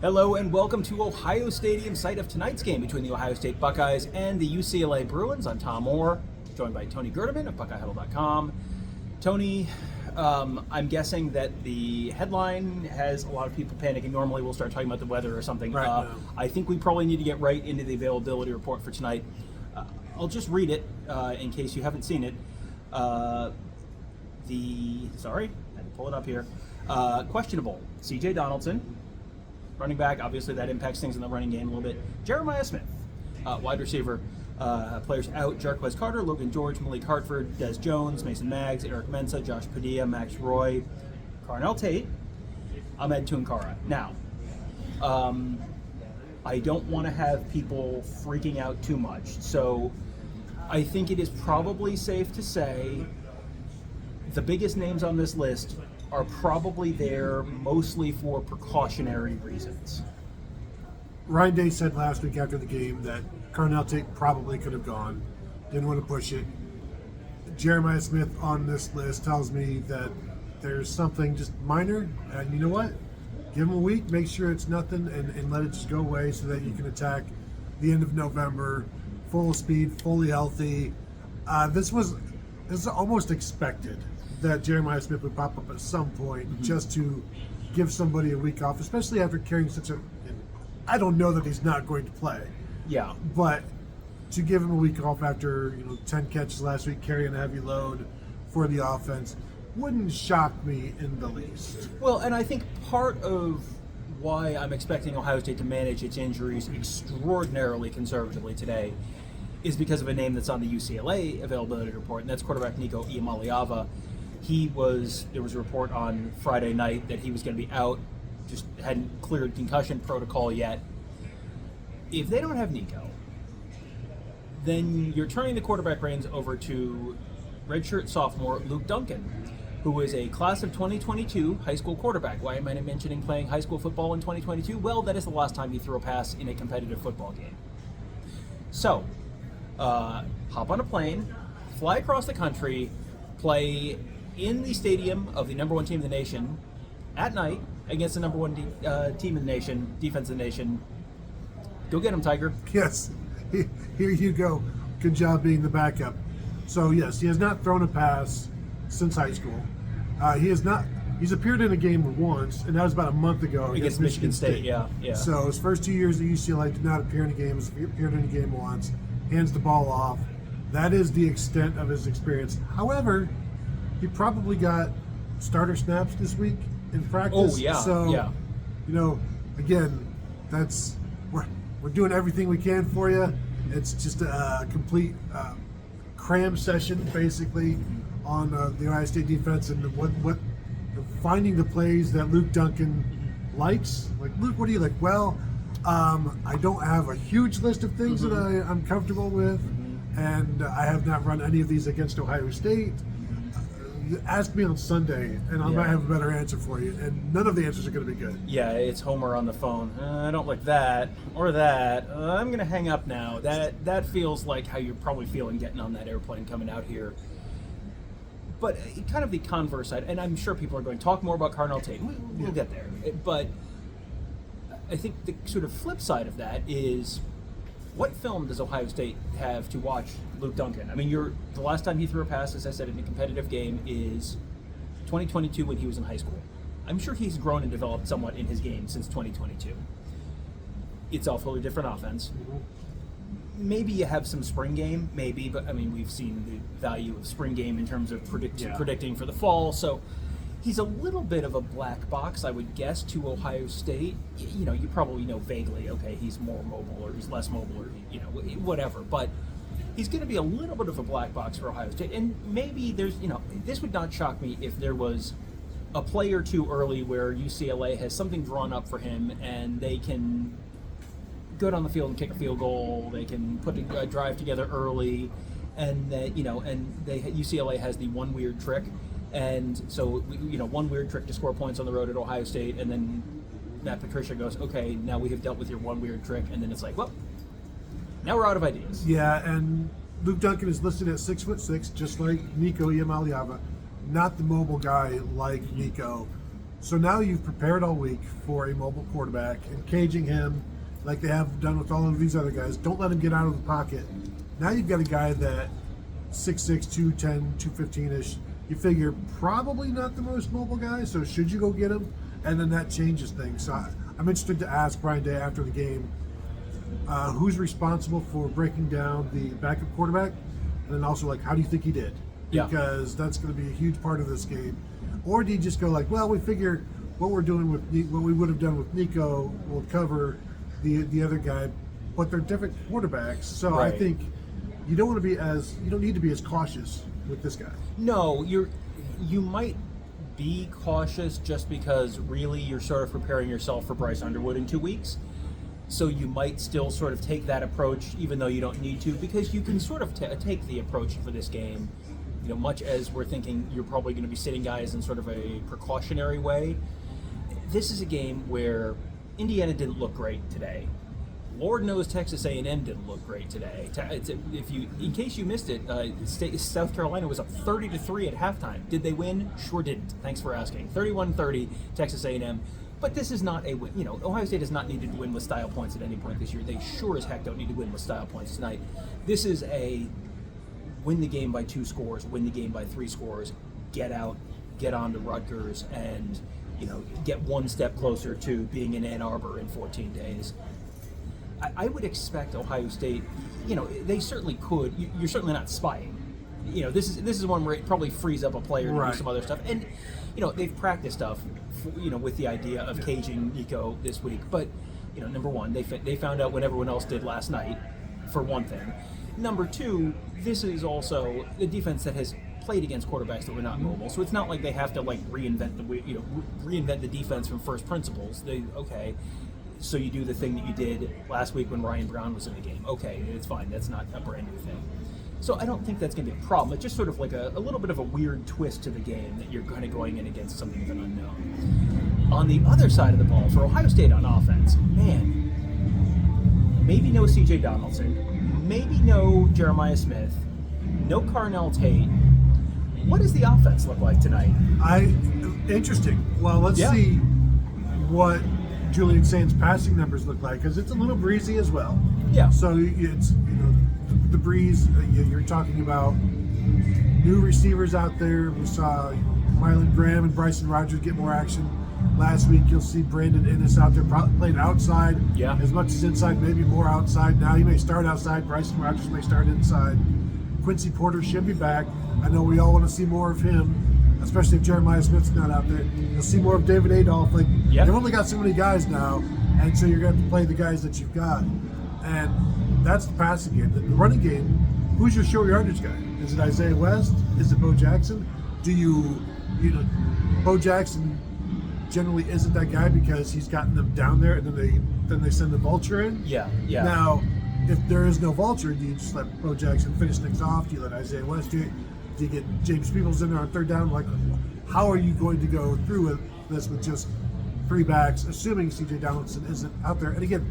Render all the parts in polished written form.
Hello and welcome to Ohio Stadium, site of tonight's game between the Ohio State Buckeyes and the UCLA Bruins. I'm Tom Moore, joined by Tony Gerdeman of BuckeyeHuddle.com. Tony, I'm guessing that the headline has a lot of people panicking. Normally we'll start talking about the weather or something. Right, I think we probably need to get right into the availability report for tonight. I'll just read it in case you haven't seen it. Sorry, I had to pull it up here. Questionable, C.J. Donaldson. Running back, obviously that impacts things in the running game a little bit. Jeremiah Smith, wide receiver, players out. Jarquez Carter, Logan George, Malik Hartford, Des Jones, Mason Maggs, Eric Mensah, Josh Padilla, Max Roy, Carnell Tate, Ahmed Tunkara. Now, I don't want to have people freaking out too much, so I think it is probably safe to say the biggest names on this list are probably there mostly for precautionary reasons. Ryan Day said last week after the game that Carnell Tate probably could have gone. Didn't want to push it. Jeremiah Smith on this list tells me that there's something just minor, and you know what? Give him a week, make sure it's nothing, and let it just go away so that you can attack the end of November, full speed, fully healthy. This is almost expected that Jeremiah Smith would pop up at some point just to give somebody a week off, especially after carrying such a... I don't know that he's not going to play. Yeah. But to give him a week off after 10 catches last week, carrying a heavy load for the offense, wouldn't shock me in the least. Well, and I think part of why I'm expecting Ohio State to manage its injuries extraordinarily conservatively today is because of a name that's on the UCLA availability report, and that's quarterback Nico Iamaleava. There was a report on Friday night that he was going to be out, just hadn't cleared concussion protocol yet. If they don't have Nico, then you're turning the quarterback reins over to redshirt sophomore Luke Duncan, who is a class of 2022 high school quarterback. Why am I mentioning playing high school football in 2022? Well, that is the last time he threw a pass in a competitive football game. So, hop on a plane, fly across the country, play in the stadium of the number one team in the nation at night against the number one team in the nation, defense in the nation. Go get him, Tiger. Yes, here you go. Good job being the backup. So yes, he has not thrown a pass since high school. He's appeared in a game once, and that was about a month ago against Michigan State. Yeah. So his first 2 years at UCLA did not appear in a game. He appeared in a game once, hands the ball off. That is the extent of his experience. However, he probably got starter snaps this week in practice. Oh yeah. So yeah. Again, we're doing everything we can for you. It's just a complete cram session basically on the Ohio State defense and what finding the plays that Luke Duncan likes. Like, Luke, what do you like? Well, I don't have a huge list of things that I'm comfortable with, and I have not run any of these against Ohio State. Ask me on Sunday, and I might have a better answer for you. And none of the answers are going to be good. Yeah, it's Homer on the phone. I don't like that or that. I'm going to hang up now. That feels like how you're probably feeling getting on that airplane coming out here. But kind of the converse side, and I'm sure people are going to talk more about Carnell Tate. We'll get there. But I think the sort of flip side of that is, what film does Ohio State have to watch Luke Duncan? I mean, the last time he threw a pass, as I said, in a competitive game is 2022 when he was in high school. I'm sure he's grown and developed somewhat in his game since 2022. It's a fully different offense. Maybe you have some spring game, maybe, but I mean, we've seen the value of spring game in terms of predicting for the fall. So he's a little bit of a black box, I would guess, to Ohio State. You probably know vaguely, okay, he's more mobile or he's less mobile or, whatever. But he's going to be a little bit of a black box for Ohio State. And maybe there's, this would not shock me if there was a play or two early where UCLA has something drawn up for him and they can go down the field and kick a field goal. They can put a drive together early, and that UCLA has the one weird trick. And so, one weird trick to score points on the road at Ohio State, and then Matt Patricia goes, okay, now we have dealt with your one weird trick, and then it's like, well, now we're out of ideas. Yeah, and Luke Duncan is listed at 6'6", just like Nico Iamaleava. Not the mobile guy like Nico. So now you've prepared all week for a mobile quarterback and caging him like they have done with all of these other guys. Don't let him get out of the pocket. Now you've got a guy that 6'6", 210, 215-ish. You figure probably not the most mobile guy, so should you go get him? And then that changes things. So I'm interested to ask Brian Day after the game, who's responsible for breaking down the backup quarterback? And then also, like, how do you think he did? Yeah. Because that's going to be a huge part of this game. Or do you just go like, well, we figure what we're doing with what we would have done with Nico will cover the other guy, but they're different quarterbacks. So Right. I think you don't need to be as cautious with this guy. No, you might be cautious just because really you're sort of preparing yourself for Bryce Underwood in 2 weeks. So you might still sort of take that approach, even though you don't need to, because you can sort of take the approach for this game, much as we're thinking you're probably going to be sitting guys in sort of a precautionary way. This is a game where Indiana didn't look great today. Lord knows Texas A&M didn't look great today. In case you missed it, South Carolina was up 30-3 at halftime. Did they win? Sure didn't. Thanks for asking. 31-30, Texas A&M. But this is not a win. Ohio State has not needed to win with style points at any point this year. They sure as heck don't need to win with style points tonight. This is a win the game by 2 scores, win the game by 3 scores, get out, get on to Rutgers, and get one step closer to being in Ann Arbor in 14 days. I would expect Ohio State, they certainly could. You're certainly not spying. This is one where it probably frees up a player to do some other stuff. And, they've practiced stuff, with the idea of caging Nico this week. But, number one, they found out what everyone else did last night, for one thing. Number two, this is also the defense that has played against quarterbacks that were not mobile. So it's not like they have to reinvent the defense from first principles. So you do the thing that you did last week when Ryan Brown was in the game. Okay, it's fine. That's not a brand new thing. So I don't think that's going to be a problem. It's just sort of like a little bit of a weird twist to the game that you're kind of going in against something of an unknown. On the other side of the ball, for Ohio State on offense, man, maybe no C.J. Donaldson, maybe no Jeremiah Smith, no Carnell Tate. What does the offense look like tonight? Interesting. Well, let's see what Julian Saint's passing numbers look like, because it's a little breezy as well. Yeah. So it's the breeze. You're talking about new receivers out there. We saw Mylan Graham and Bryson Rogers get more action last week. You'll see Brandon Ennis out there playing outside as much as inside, maybe more outside. Now he may start outside. Bryson Rogers may start inside. Quincy Porter should be back. I know we all want to see more of him, especially if Jeremiah Smith's not out there. You'll see more of David Adolph. They've only got so many guys now, and so you're going to have to play the guys that you've got. And that's the passing game. The running game, who's your short yardage guy? Is it Isaiah West? Is it Bo Jackson? Bo Jackson generally isn't that guy because he's gotten them down there, and then they send the vulture in. Yeah. Now, if there is no vulture, do you just let Bo Jackson finish things off? Do you let Isaiah West do it? Do you get James Peoples in there on third down? How are you going to go through with this with just 3 backs, assuming C.J. Donaldson isn't out there? And again,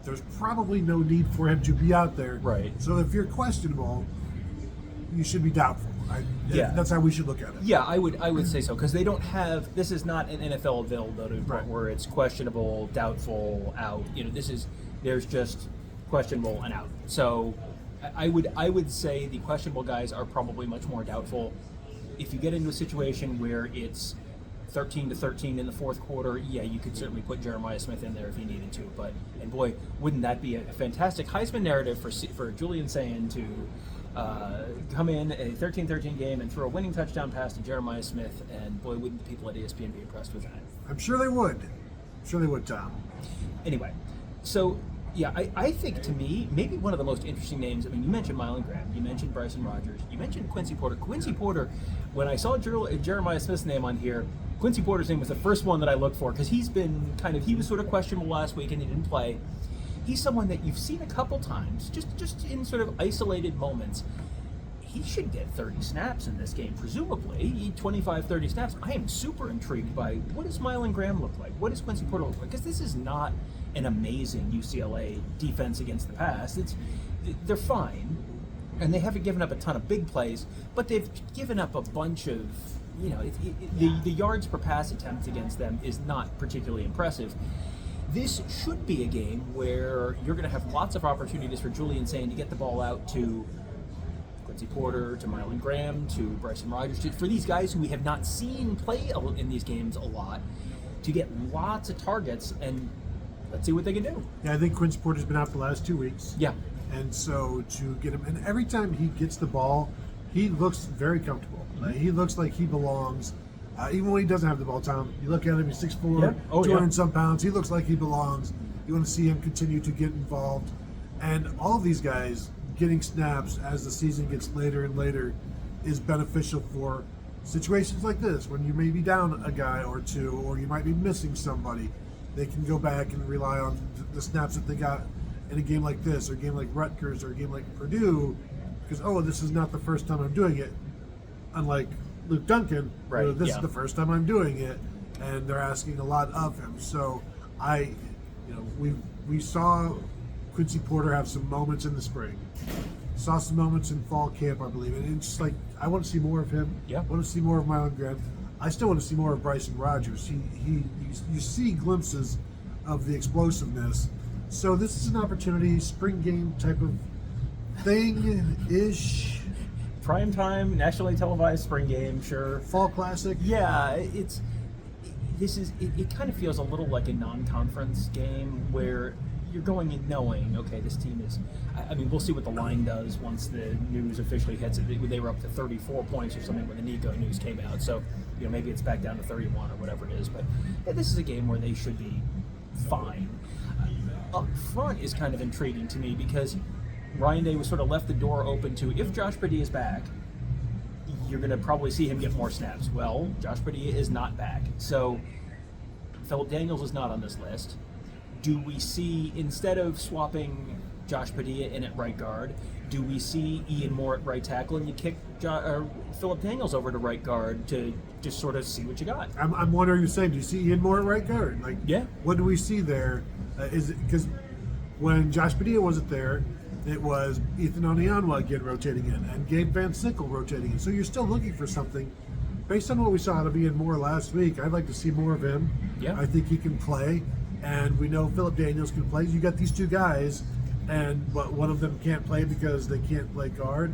there's probably no need for him to be out there. Right. So if you're questionable, you should be doubtful. That's how we should look at it. Yeah, I would say so, because they don't have. This is not an NFL availability where it's questionable, doubtful, out. There's just questionable and out. So I would say the questionable guys are probably much more doubtful. If you get into a situation where it's 13-13 in the fourth quarter, you could certainly put Jeremiah Smith in there if you needed to. And boy, wouldn't that be a fantastic Heisman narrative for Julian Sayin to come in a 13-13 game and throw a winning touchdown pass to Jeremiah Smith, and boy, wouldn't the people at ESPN be impressed with that. I'm sure they would. Tom. Anyway, so I think, to me, maybe one of the most interesting names. I mean, you mentioned Mylan Graham, you mentioned Bryson Rogers, you mentioned Quincy Porter. Quincy Porter, when I saw Jeremiah Smith's name on here, Quincy Porter's name was the first one that I looked for, because he was sort of questionable last week and he didn't play. He's someone that you've seen a couple times, just in sort of isolated moments. He should get 30 snaps in this game, presumably 25, 30 snaps. I am super intrigued by what does Mylan Graham look like? What does Quincy Porter look like? Because this is not an amazing UCLA defense against the pass. They're fine, and they haven't given up a ton of big plays, but they've given up a bunch of the yards per pass attempts against them is not particularly impressive. This should be a game where you're going to have lots of opportunities for Julian Sain to get the ball out to Quincy Porter, to Mylan Graham, to Bryson Rogers, for these guys who we have not seen play in these games a lot, to get lots of targets, and let's see what they can do. Yeah, I think Quincy Porter's been out the last 2 weeks. Yeah. And so to get him, and every time he gets the ball, he looks very comfortable. He looks like he belongs. Even when he doesn't have the ball, Tom, you look at him, he's 6'4", 200 some pounds. He looks like he belongs. You want to see him continue to get involved. And all of these guys getting snaps as the season gets later and later is beneficial for situations like this, when you may be down a guy or two, or you might be missing somebody. They can go back and rely on the snaps that they got in a game like this, or a game like Rutgers, or a game like Purdue, because, this is not the first time I'm doing it. Unlike Luke Duncan, right, this is the first time I'm doing it, and they're asking a lot of him. So we saw Quincy Porter have some moments in the spring, saw some moments in fall camp, I believe, and it's just like, I want to see more of him. Yeah. I want to see more of Mylan Graham. I still want to see more of Bryson Rogers. You see glimpses of the explosiveness. So this is an opportunity, spring game type of thing-ish. Prime time, nationally televised spring game, sure. Fall classic. Yeah, it kind of feels a little like a non-conference game where you're going in knowing, okay, this team is, I mean, we'll see what the line does once the news officially hits it. They were up to 34 points or something when the Nico news came out, so maybe it's back down to 31 or whatever it is, but this is a game where they should be fine. Up front is kind of intriguing to me because Ryan Day was sort of left the door open to, if Josh Padilla is back, you're going to probably see him get more snaps. Well, Josh Padilla is not back. So Philip Daniels is not on this list. Do we see, instead of swapping Josh Padilla in at right guard, do we see Ian Moore at right tackle and you kick Philip Daniels over to right guard to just sort of see what you got? I'm wondering the same. Do you see Ian Moore at right guard? Yeah. What do we see there? Is it because when Josh Padilla wasn't there, it was Ethan Onianwa again rotating in, and Gabe Van Sickle rotating in. So you're still looking for something. Based on what we saw out of Ian Moore last week, I'd like to see more of him. Yeah. I think he can play, and we know Philip Daniels can play. You got these two guys, but one of them can't play because they can't play guard.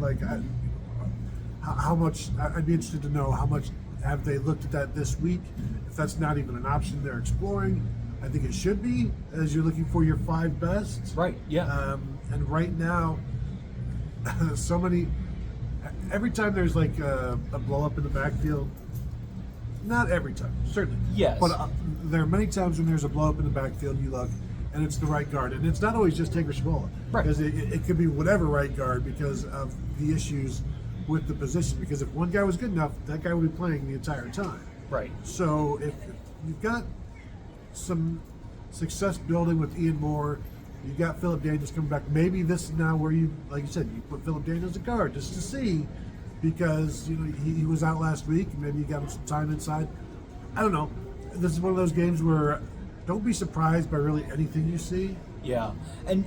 How much? I'd be interested to know how much have they looked at that this week. If that's not even an option they're exploring, I think it should be, as you're looking for your 5 best. Right. Yeah. And right now, so many. Every time there's like a blow up in the backfield, not every time, certainly. Yes. But there are many times when there's a blow up in the backfield, you look, and it's the right guard, and it's not always just Tigger Shimola, right? Because it could be whatever right guard because of the issues with the position. Because if one guy was good enough, that guy would be playing the entire time. Right. So if you've got some success building with Ian Moore, you got Philip Daniels coming back. Maybe this is now where you, like you said, you put Philip Daniels at guard just to see, because he was out last week. Maybe you got him some time inside. I don't know. This is one of those games where don't be surprised by really anything you see. Yeah, and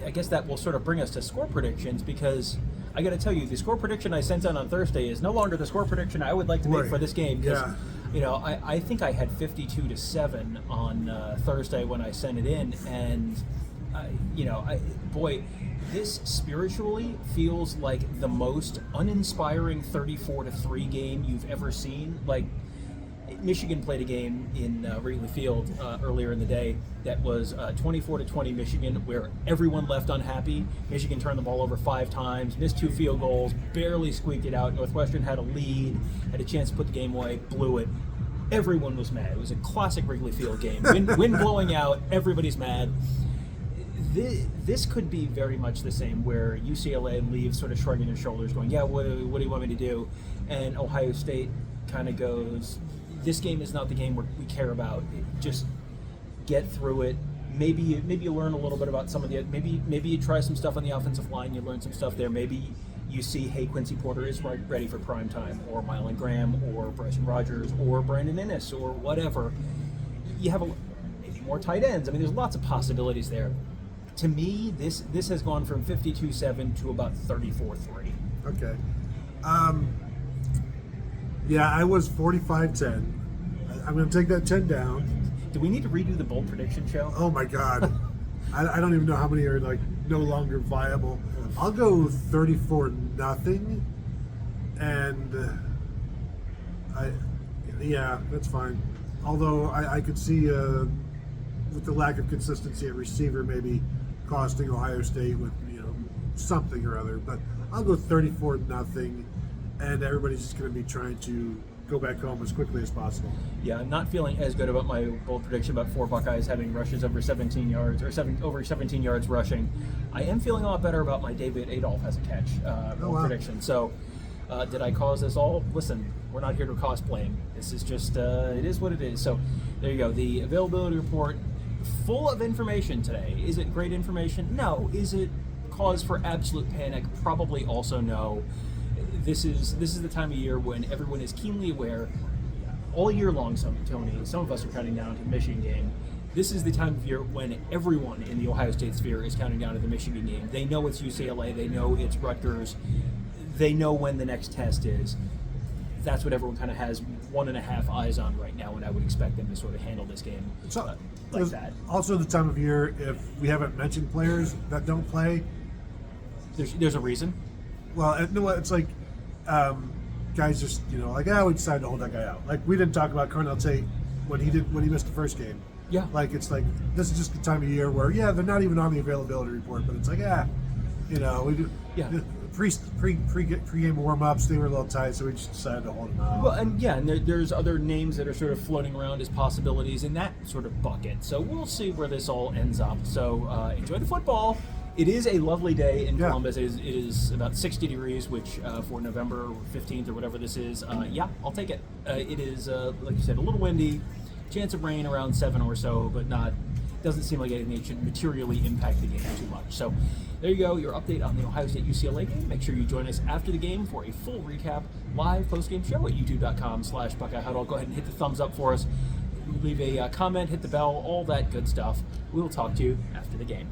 I guess that will sort of bring us to score predictions, because I got to tell you, the score prediction I sent out on Thursday is no longer the score prediction I would like to make for this game. Because, I think I had 52-7 on Thursday when I sent it in, and this spiritually feels like the most uninspiring 34-3 game you've ever seen. Like, Michigan played a game in Wrigley Field earlier in the day that was 24-20 Michigan, where everyone left unhappy. Michigan turned the ball over 5 times, missed 2 field goals, barely squeaked it out. Northwestern had a lead, had a chance to put the game away, blew it. Everyone was mad. It was a classic Wrigley Field game. Wind blowing out, everybody's mad. This could be very much the same, where UCLA leaves sort of shrugging their shoulders, going, yeah, what do you want me to do? And Ohio State kind of goes, this game is not the game we care about. Just get through it. Maybe you learn a little bit about some of the. Maybe you try some stuff on the offensive line. You learn some stuff there. Maybe you see, hey, Quincy Porter is ready for prime time, or Mylan Graham, or Bryson Rogers, or Brandon Innes, or whatever. You have maybe more tight ends. I mean, there's lots of possibilities there. To me, this has gone from 52-7 to about 34-3. Okay. Yeah, I was 45-10. I'm going to take that 10 down. Do we need to redo the bold prediction show? Oh my God. I don't even know how many are like no longer viable. I'll go 34-0. And yeah, that's fine. Although I could see with the lack of consistency at receiver maybe costing Ohio State with something or other. But I'll go 34-0, and everybody's just going to be trying to go back home as quickly as possible. Yeah, I'm not feeling as good about my bold prediction about 4 Buckeyes having rushes over 17 yards, or over 17 yards rushing. I am feeling a lot better about my David Adolph has a catch bold prediction. So, did I cause this all? Listen, we're not here to cause blame. This is just, it is what it is. So, there you go. The availability report, full of information today. Is it great information? No. Is it cause for absolute panic? Probably also no. This is the time of year when everyone is keenly aware, all year long, Tony, some of us are counting down to the Michigan game. This is the time of year when everyone in the Ohio State sphere is counting down to the Michigan game. They know it's UCLA, they know it's Rutgers, they know when the next test is. That's what everyone kind of has 1.5 eyes on right now, and I would expect them to sort of handle this game like that. Also the time of year, if we haven't mentioned players that don't play. There's a reason. Well, no, it's like guys just like we decided to hold that guy out. Like we didn't talk about Carnell Tate when he missed the first game. Yeah. Like it's like this is just the time of year where they're not even on the availability report, but it's like we do. Yeah. Pre-game warm-ups, they were a little tight, so we just decided to hold them out. Well, and there's other names that are sort of floating around as possibilities in that sort of bucket. So we'll see where this all ends up. So enjoy the football. It is a lovely day in Columbus. It is about 60 degrees, which for November 15th or whatever this is, I'll take it. It is, like you said, a little windy, chance of rain around 7 or so, but doesn't seem like anything that should materially impact the game too much. So there you go, your update on the Ohio State UCLA game. Make sure you join us after the game for a full recap, live post-game show at youtube.com/Buckeye Huddle. Go ahead and hit the thumbs up for us. Leave a comment, hit the bell, all that good stuff. We'll talk to you after the game.